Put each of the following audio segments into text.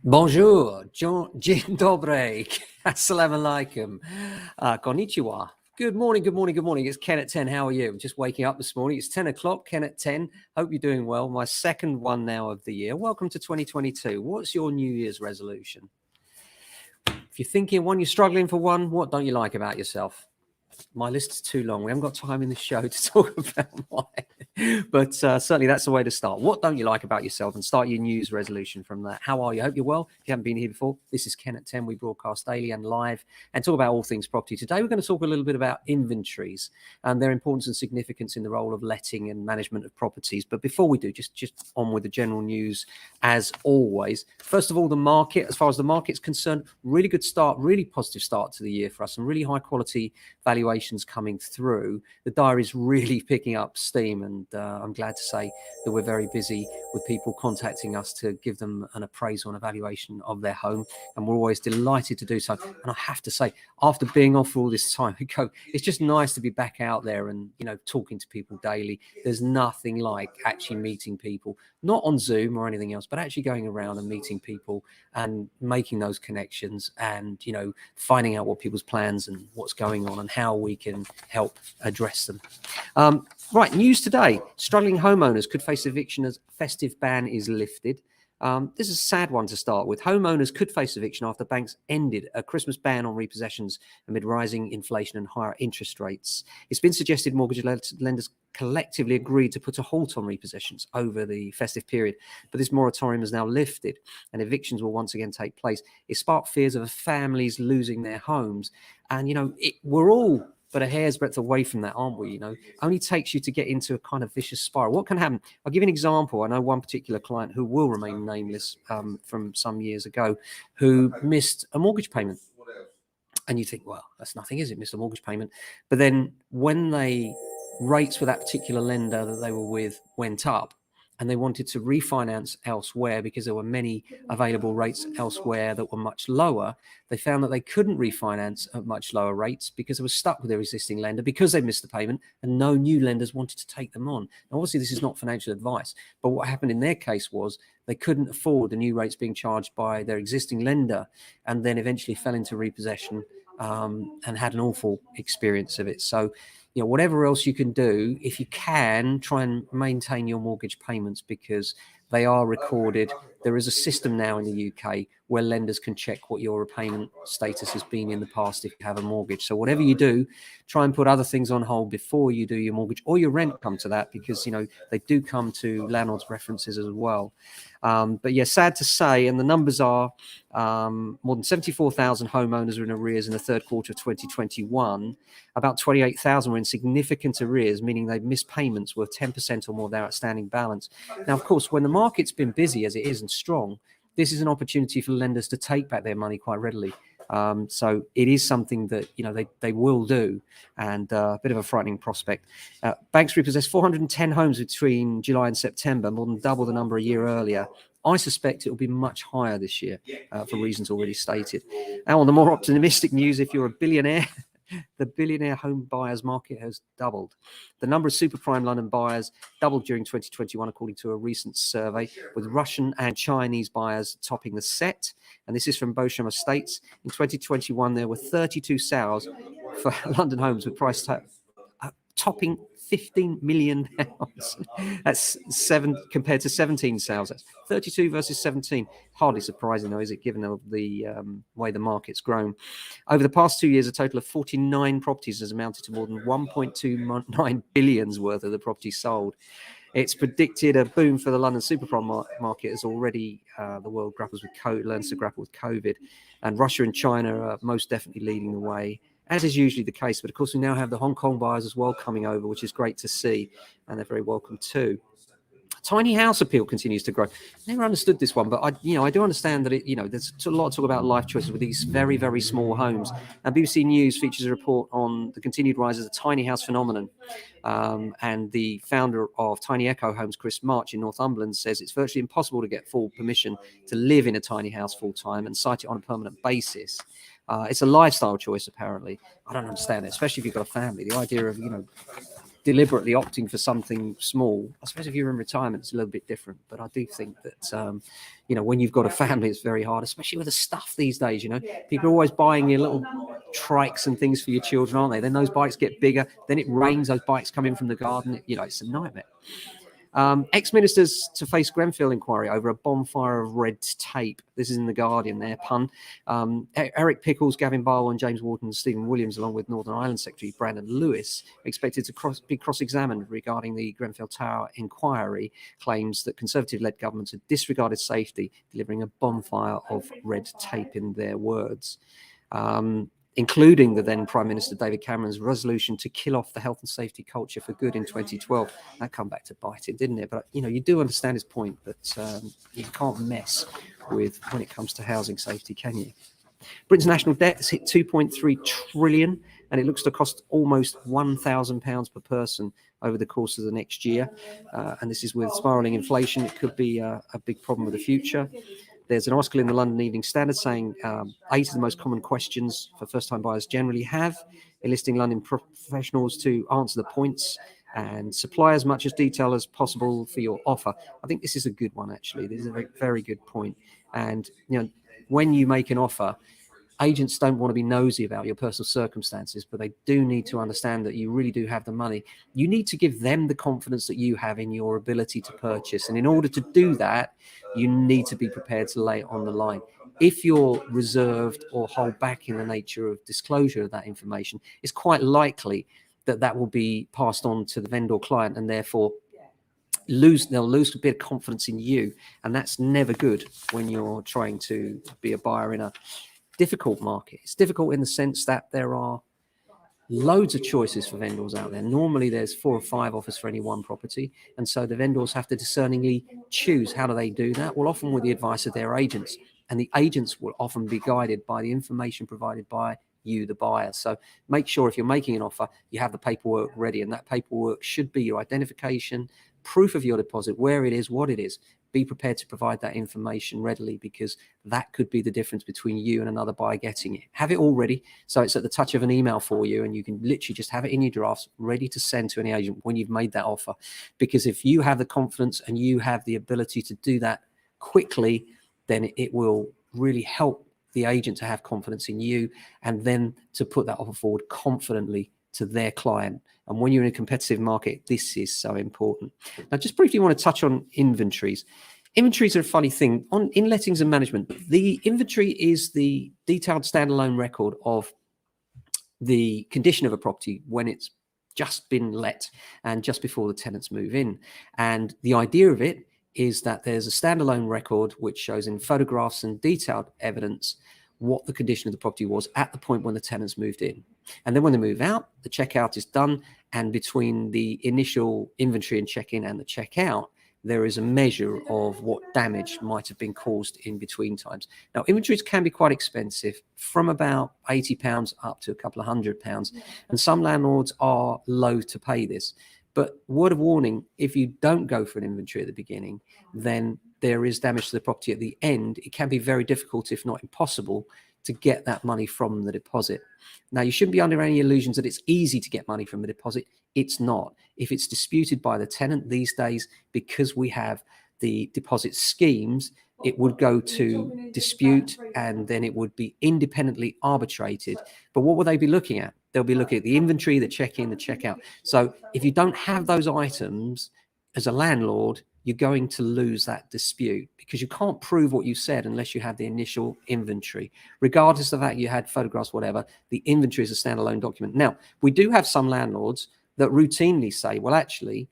Bonjour, dzień dobry, assalamu alaikum, konnichiwa. Good morning, good morning, good morning. It's Ken at 10. How are you? I'm just waking up this morning. It's 10 o'clock, Ken at 10. Hope you're doing well. My second one now of the year. Welcome to 2022. What's your New Year's resolution? If you're thinking one, you're struggling for one, what don't you like about yourself? My list is too long. We haven't got time in the show to talk about mine, but certainly that's the way to start. What don't you like about yourself? And start your New Year's resolution from that. How are you? I hope you're well. If you haven't been here before, this is Ken at 10. We broadcast daily and live and talk about all things property. Today, we're going to talk a little bit about inventories and their importance and significance in the role of letting and management of properties. But before we do, just on with the general news as always. First of all, the market, as far as the market's concerned, really good start, really positive start to the year for us, and really high quality valuations coming through. The diary's really picking up steam, and I'm glad to say that we're very busy with people contacting us to give them an appraisal and evaluation of their home, and we're always delighted to do so. And I have to say, after being off for all this time ago, it's just nice to be back out there and, you know, talking to people daily. There's nothing like actually meeting people, not on Zoom or anything else, but actually going around and meeting people and making those connections and, you know, finding out what people's plans and what's going on and how we can help address them. Right, news today. Struggling homeowners could face eviction as festive ban is lifted. This is a sad one to start with. Homeowners could face eviction after banks ended a Christmas ban on repossessions amid rising inflation and higher interest rates. It's been suggested mortgage lenders collectively agreed to put a halt on repossessions over the festive period, but this moratorium is now lifted and evictions will once again take place. It sparked fears of families losing their homes. And, you know, we're all but a hair's breadth away from that, aren't we? You know, only takes you to get into a kind of vicious spiral. What can happen? I'll give you an example. I know one particular client who will remain nameless from some years ago, who missed a mortgage payment. And you think, well, that's nothing, is it? Missed a mortgage payment. But then when rates with that particular lender that they were with went up, and they wanted to refinance elsewhere because there were many available rates elsewhere that were much lower, they found that they couldn't refinance at much lower rates because they were stuck with their existing lender because they missed the payment and no new lenders wanted to take them on. Now, obviously, this is not financial advice, but what happened in their case was they couldn't afford the new rates being charged by their existing lender and then eventually fell into repossession and had an awful experience of it. So, you know, whatever else you can do, if you can, try and maintain your mortgage payments because they are recorded. There is a system now in the UK where lenders can check what your repayment status has been in the past if you have a mortgage. So whatever you do, try and put other things on hold before you do your mortgage or your rent come to that, because, you know, they do come to landlords' references as well. But yeah, sad to say, and the numbers are more than 74,000 homeowners are in arrears in the third quarter of 2021. About 28,000 were in significant arrears, meaning they've missed payments worth 10% or more of their outstanding balance. Now, of course, when the market's been busy as it is and strong, this is an opportunity for lenders to take back their money quite readily. So it is something that, you know, they will do, and a bit of a frightening prospect. Banks repossessed 410 homes between July and September, more than double the number a year earlier. I suspect it will be much higher this year for reasons already stated. Now, on the more optimistic news, if you're a billionaire, the billionaire home buyers market has doubled. The number of super prime London buyers doubled during 2021, according to a recent survey, with Russian and Chinese buyers topping the set. And this is from Beauchamp Estates. In 2021, there were 32 sales for London homes with price topping £15 million. That's 7 compared to 17 sales. That's 32 versus 17. Hardly surprising, though, is it, given the way the market's grown. Over the past 2 years, a total of 49 properties has amounted to more than 1.29 billion worth of the properties sold. It's predicted a boom for the London superprime market as already the world learns to grapple with COVID, and Russia and China are most definitely leading the way, as is usually the case. But of course, we now have the Hong Kong buyers as well coming over, which is great to see, and they're very welcome too. Tiny house appeal continues to grow. Never understood this one, but I do understand that there's a lot of talk about life choices with these very, very small homes. And BBC News features a report on the continued rise of the tiny house phenomenon. And the founder of Tiny Echo Homes, Chris March in Northumberland, says it's virtually impossible to get full permission to live in a tiny house full time and site it on a permanent basis. It's a lifestyle choice, apparently. I don't understand it, especially if you've got a family. The idea of, deliberately opting for something small. I suppose if you're in retirement, it's a little bit different. But I do think that, when you've got a family, it's very hard, especially with the stuff these days. People are always buying your little trikes and things for your children, aren't they? Then those bikes get bigger. Then it rains. Those bikes come in from the garden. It's a nightmare. Ex-ministers to face Grenfell inquiry over a bonfire of red tape. This is in The Guardian, their pun. Eric Pickles, Gavin Barwell and James Wharton and Stephen Williams, along with Northern Ireland Secretary Brandon Lewis, expected to be cross-examined regarding the Grenfell Tower inquiry, claims that Conservative-led governments had disregarded safety, delivering a bonfire of red tape, in their words. Including the then Prime Minister David Cameron's resolution to kill off the health and safety culture for good in 2012. That come back to bite it, didn't it? But, you do understand his point that you can't mess with when it comes to housing safety, can you? Britain's national debt has hit 2.3 trillion, and it looks to cost almost £1,000 per person over the course of the next year. And this is with spiralling inflation. It could be a big problem with the future. There's an article in the London Evening Standard saying 8 of the most common questions for first-time buyers generally have, enlisting London professionals to answer the points and supply as much as detail as possible for your offer. I think this is a good one, actually. This is a very, very good point. And, when you make an offer, agents don't want to be nosy about your personal circumstances, but they do need to understand that you really do have the money. You need to give them the confidence that you have in your ability to purchase. And in order to do that, you need to be prepared to lay it on the line. If you're reserved or hold back in the nature of disclosure of that information, it's quite likely that will be passed on to the vendor client, and therefore they'll lose a bit of confidence in you. And that's never good when you're trying to be a buyer in a difficult market. It's difficult in the sense that there are loads of choices for vendors out there. Normally there's 4 or 5 offers for any one property, and so the vendors have to discerningly choose. How do they do that? Well, often with the advice of their agents, and the agents will often be guided by the information provided by you, the buyer. So make sure if you're making an offer, you have the paperwork ready, and that paperwork should be your identification, proof of your deposit, where it is, what it is. Be prepared to provide that information readily, because that could be the difference between you and another buyer getting it. Have it all ready, so it's at the touch of an email for you, and you can literally just have it in your drafts ready to send to any agent when you've made that offer. Because if you have the confidence and you have the ability to do that quickly, then it will really help the agent to have confidence in you, and then to put that offer forward confidently to their client. And when you're in a competitive market, this is so important. Now, just briefly want to touch on inventories. Inventories are a funny thing. In lettings and management, the inventory is the detailed standalone record of the condition of a property when it's just been let and just before the tenants move in. And the idea of it is that there's a standalone record which shows in photographs and detailed evidence what the condition of the property was at the point when the tenants moved in. And then when they move out, the checkout is done. And between the initial inventory and check-in and the checkout, there is a measure of what damage might have been caused in between times. Now, inventories can be quite expensive, from about £80 up to a couple of £100. And some landlords are loath to pay this. But word of warning, if you don't go for an inventory at the beginning, then there is damage to the property at the end. It can be very difficult, if not impossible, to get that money from the deposit. Now, you shouldn't be under any illusions that it's easy to get money from a deposit. It's not. If it's disputed by the tenant these days, because we have the deposit schemes, it would go to dispute, and then it would be independently arbitrated. But what will they be looking at? They'll be looking at the inventory, the check-in, the check-out. So if you don't have those items as a landlord, you're going to lose that dispute, because you can't prove what you said unless you have the initial inventory. Regardless of that, you had photographs, whatever, the inventory is a standalone document. Now, we do have some landlords that routinely say, well, actually,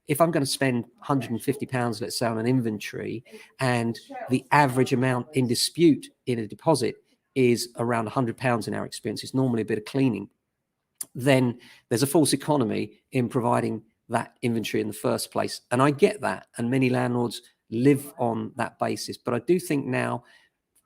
if I'm going to spend £150, let's say, on an inventory, and the average amount in dispute in a deposit is around £100 in our experience, it's normally a bit of cleaning, then there's a false economy in providing that inventory in the first place. And I get that, and many landlords live on that basis. But I do think now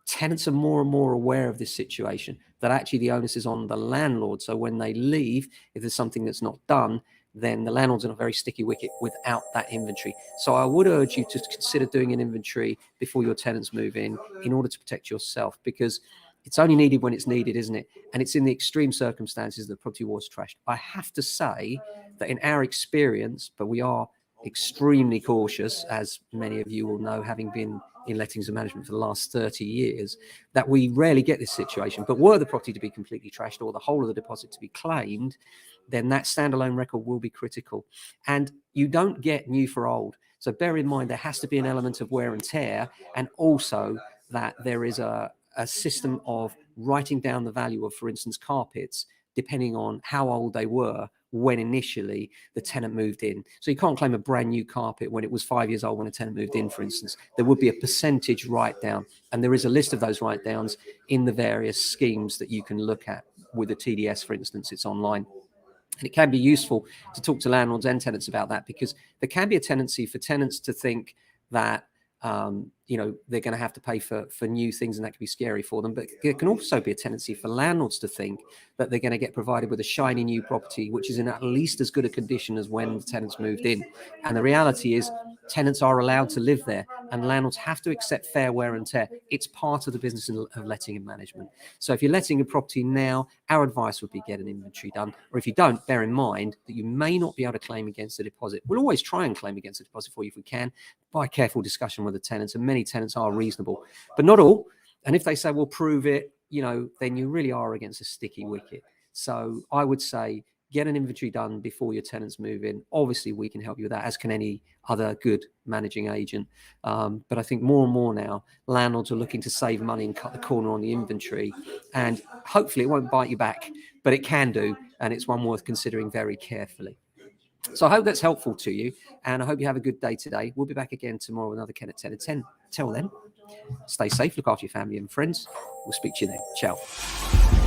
tenants are more and more aware of this situation, that actually the onus is on the landlord. So when they leave, if there's something that's not done, then the landlord's in a very sticky wicket without that inventory. So I would urge you to consider doing an inventory before your tenants move in order to protect yourself, because It's only needed when it's needed, isn't it? And it's in the extreme circumstances that property was trashed. I have to say that in our experience, but we are extremely cautious, as many of you will know, having been in lettings and management for the last 30 years, that we rarely get this situation. But were the property to be completely trashed or the whole of the deposit to be claimed, then that standalone record will be critical. And you don't get new for old. So bear in mind, there has to be an element of wear and tear, and also that there is a system of writing down the value of, for instance, carpets, depending on how old they were when initially the tenant moved in. So you can't claim a brand new carpet when it was 5 years old when a tenant moved in, for instance. There would be a percentage write down, and there is a list of those write downs in the various schemes that you can look at. With the TDS, for instance, it's online. And it can be useful to talk to landlords and tenants about that, because there can be a tendency for tenants to think that they're going to have to pay for new things, and that can be scary for them. But there can also be a tendency for landlords to think that they're going to get provided with a shiny new property, which is in at least as good a condition as when the tenants moved in. And the reality is tenants are allowed to live there, and landlords have to accept fair wear and tear. It's part of the business of letting and management. So if you're letting a property now, our advice would be get an inventory done. Or if you don't, bear in mind that you may not be able to claim against the deposit. We'll always try and claim against the deposit for you if we can, by careful discussion with the tenants. And many tenants are reasonable, but not all. And if they say, well, prove it, then you really are against a sticky wicket. So I would say get an inventory done before your tenants move in. Obviously, we can help you with that, as can any other good managing agent. But I think more and more now, landlords are looking to save money and cut the corner on the inventory. And hopefully it won't bite you back, but it can do. And it's one worth considering very carefully. So I hope that's helpful to you, and I hope you have a good day today. We'll be back again tomorrow with another Ken at 10 at 10. Till then, stay safe, look after your family and friends. We'll speak to you then. Ciao.